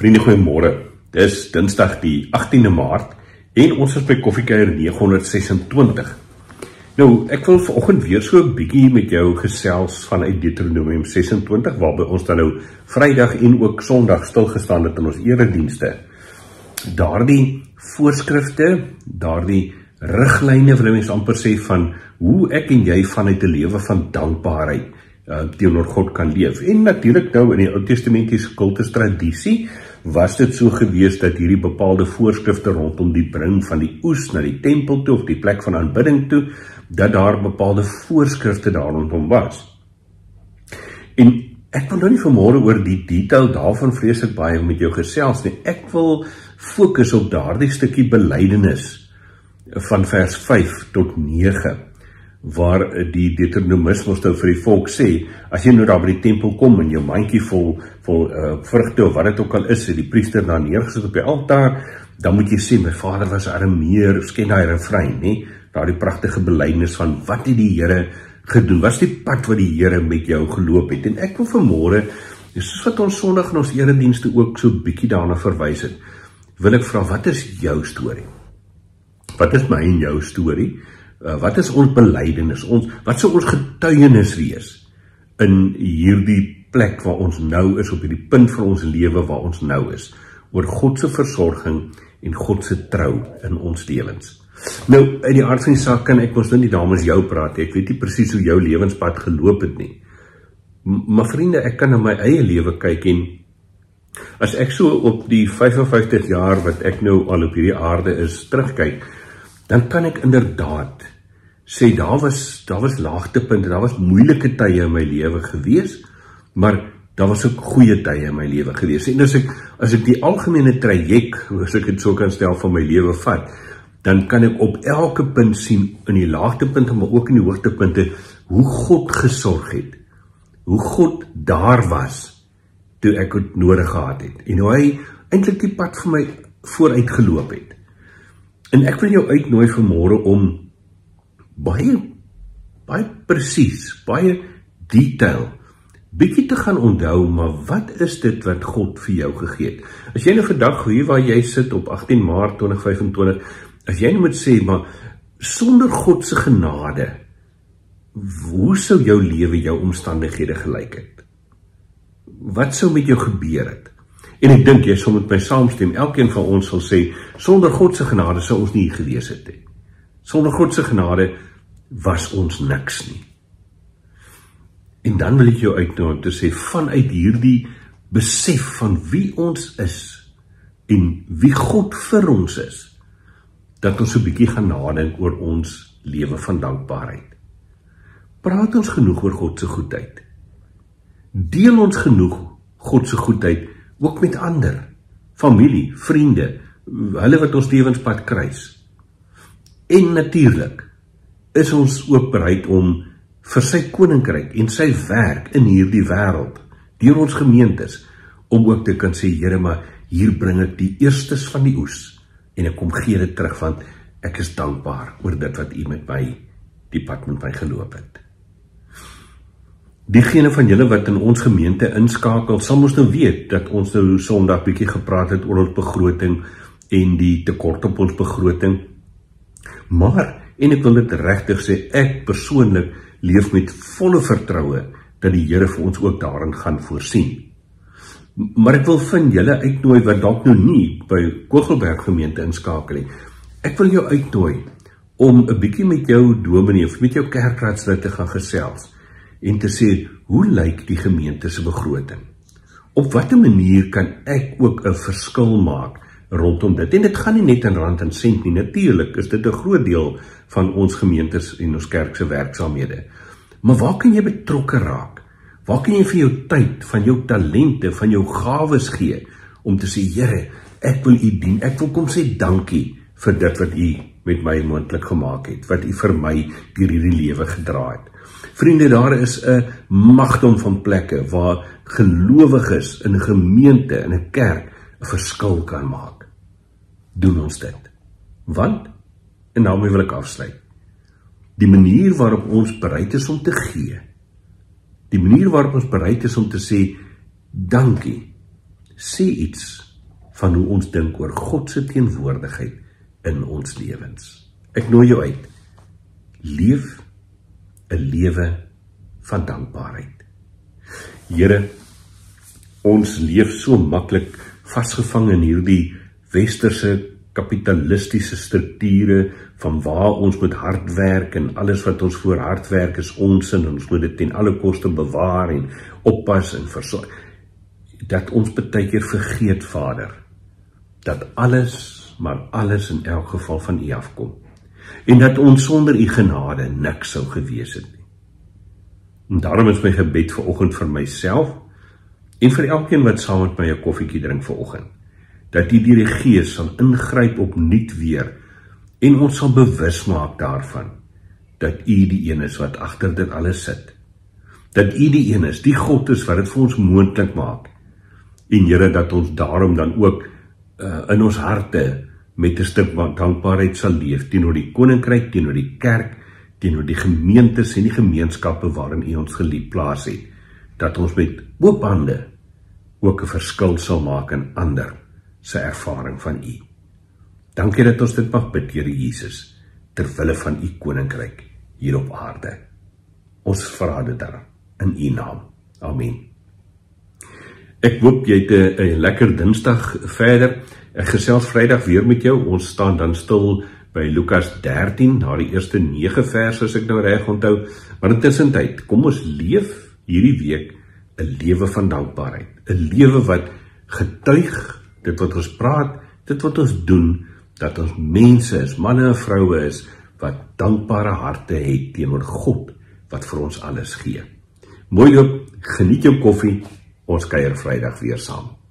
Vriende, goeiemôre. Dis Dinsdag die 18de Maart en ons is by Koffiekuier 926. Nou, ek wil vanoggend weer so 'n bietjie met jou gesels vanuit Deuteronomium 26, waarby ons dan nou Vrydag en ook Sondag stilgestaan het in ons eredienste. Daardie voorskrifte, daardie riglyne, wil mens amper sê, van hoe ek en jy vanuit 'n lewe van dankbaarheid teenoor God kan leef. En natuurlik nou in die Ou Testamentiese kultustradisie was dit so gewees dat hierdie bepaalde voorskrifte rondom die bring van die oes na die tempel toe of die plek van aanbidding toe, dat daar bepaalde voorskrifte daar rondom was. En ek wil nou nie vanmôre oor die detail daarvan vreeslik baie met jou gesels nie. Ek wil fokus op daardie stukkie belydenis van vers 5 tot 9, waar die Deuteronomisme nou vir die volk sê, as jy nou daar by die tempel kom en jou mandjie vol vrugte of wat dit ook al is, die priester daar neergesit op die altaar, dan moet jy sê, my vader was arameer, ken daai refrein, nie? Daardie pragtige belydenis van wat het die Here gedoen, was die pad wat die Here met jou geloop het. En ek wil vanmôre, soos wat ons Sondag in ons eredienste ook so bietjie daarna verwys het, wil ek vra, wat is jou storie? Wat is my en jou storie? Wat is ons belydenis? Wat sou ons getuienis wees in hierdie plek waar ons nou is, op hierdie punt van ons lewe waar ons nou is, oor God se versorging en God se trou in ons lewens. Nou, uit die aard van die saak kan ek ons nou nie namens jou praat, ek weet nie presies hoe jou lewenspad geloop het nie. Maar vriende, ek kan na my eie lewe kyk en as ek so op die 55 jaar wat ek nou al op hierdie aarde is terugkyk, dan kan ek inderdaad sê, daar was laagtepunte, daar was moeilike tye in my lewe gewees, maar daar was ook goeie tye in my lewe gewees. En as ek die algemene traject, as ek dit so kan stel, van my lewe vat, dan kan ek op elke punt sien, in die laagtepunte, maar ook in die hoogtepunte, hoe God gesorg het, hoe God daar was, toe ek het nodig gehad het, en hoe hy eintlik die pad vir my vooruit geloop het. En ek wil jou uitnooi vanmôre om baie presies, baie detail, bietjie te gaan onthou, maar wat is dit wat God vir jou gegee het? As jy nou vandag, hier waar jy sit op 18 Maart 2025, as jy nou moet sê, maar sonder God se genade, hoe sou jou lewe, jou omstandighede gelyk het? Wat sou met jou gebeur het? En ek dink, jy sal met my saamstem, elkeen van ons sal sê, sonder God se genade sou ons nie hier gewees het nie. Sonder God se genade was ons niks nie. En dan wil ek jou uitnooi om te sê, vanuit hierdie besef van wie ons is en wie God vir ons is, dat ons so 'n bietjie gaan nadink oor ons lewe van dankbaarheid. Praat ons genoeg oor God se goedheid? Deel ons genoeg God se goedheid ook met ander, familie, vriende, hulle wat ons lewenspad kruis? En natuurlik is ons ook bereid om vir sy koninkryk en sy werk in hierdie wêreld, deur ons gemeentes, om ook te kan sê, Here, maar hier bring ek die eerstes van die oes, en ek kom gee dit terug, want ek is dankbaar oor dit wat u met my, die pad met my geloop het. Diegene van julle wat in ons gemeente inskakel, sal ons nou weet, dat ons nou Sondag bietjie gepraat het oor ons begroting, en die tekort op ons begroting, maar, en ek wil dit regtig sê, ek persoonlik leef met volle vertroue, dat die Here vir ons ook daarin gaan voorsien. Maar ek wil van julle uitnooi, wat dalk nou nie by Kogelberg gemeente inskakel nie, ek wil jou uitnooi, om 'n bietjie met jou dominee, of met jou kerkraadslid te gaan gesels, en te sê, hoe lyk die gemeente se begroting? Op watter manier kan ek ook 'n verskil maak rondom dit? En dit gaan nie net in rand en sent nie, natuurlik is dit 'n groot deel van ons gemeentes en ons kerk se werksaamhede. Maar waar kan jy betrokke raak? Waar kan jy vir jou tyd, van jou talente, van jou gawes gee, om te sê, Here, ek wil u dien, ek wil kom sê dankie vir dit wat u met my moontlik gemaak het, wat u vir my deur hierdie lewe gedra het. Vriende, daar is 'n magdom van plekke waar gelowiges in 'n gemeente, in 'n kerk, 'n verskil kan maak. Doen ons dit. Want, en daarmee wil ek afsluit, die manier waarop ons bereid is om te gee, die manier waarop ons bereid is om te sê, dankie, sê iets van hoe ons dink oor God se teenwoordigheid in ons lewens. Ek nooi jou uit. Leef 'n lewe van dankbaarheid. Here, ons leef so maklik vasgevang in hierdie westerse kapitalistiese strukture van waar ons moet hard werk en alles wat ons voor hard werk is ons en ons moet dit ten alle koste bewaar en oppas en versorg. Dat ons baie keer vergeet, Vader, dat alles, maar alles in elk geval van U afkom. En dat ons sonder U genade niks sou gewees het nie. En daarom is my gebed vanoggend vir myself en vir elkeen wat saam met my 'n koffietjie drink vanoggend, dat U deur die Gees sal ingryp opnuut weer en ons sal bewus maak daarvan dat U die een is wat agter dit alles sit. Dat U die een is, die God is wat dit vir ons moontlik maak. En Here, dat ons daarom dan ook in ons harte met 'n stuk dankbaarheid sal leef teenoor die koninkryk, teenoor die kerk, teenoor die gemeentes en die gemeenskappe waarin U ons geplaas het, dat ons met oop hande ook 'n verskil sal maak in ander se ervaring van U. Dankie dat ons dit mag bid, Here Jesus, ter wille van U koninkryk hier op aarde. Ons vra dit daar in U naam. Amen. Ek hoop jy het 'n lekker Dinsdag verder. Ek gesels Vrydag weer met jou. Ons staan dan stil by Lukas 13, na die eerste 9 verse as ek nou reg onthou. Maar intussen tyd, kom ons leef hierdie week 'n lewe van dankbaarheid. 'n Lewe wat getuig, dit wat ons praat, dit wat ons doen, dat ons mense is, manne en vroue is, wat dankbare harte het teenoor God, wat vir ons alles gee. Mooi loop, geniet jou koffie, ons kuier Vrydag weer saam.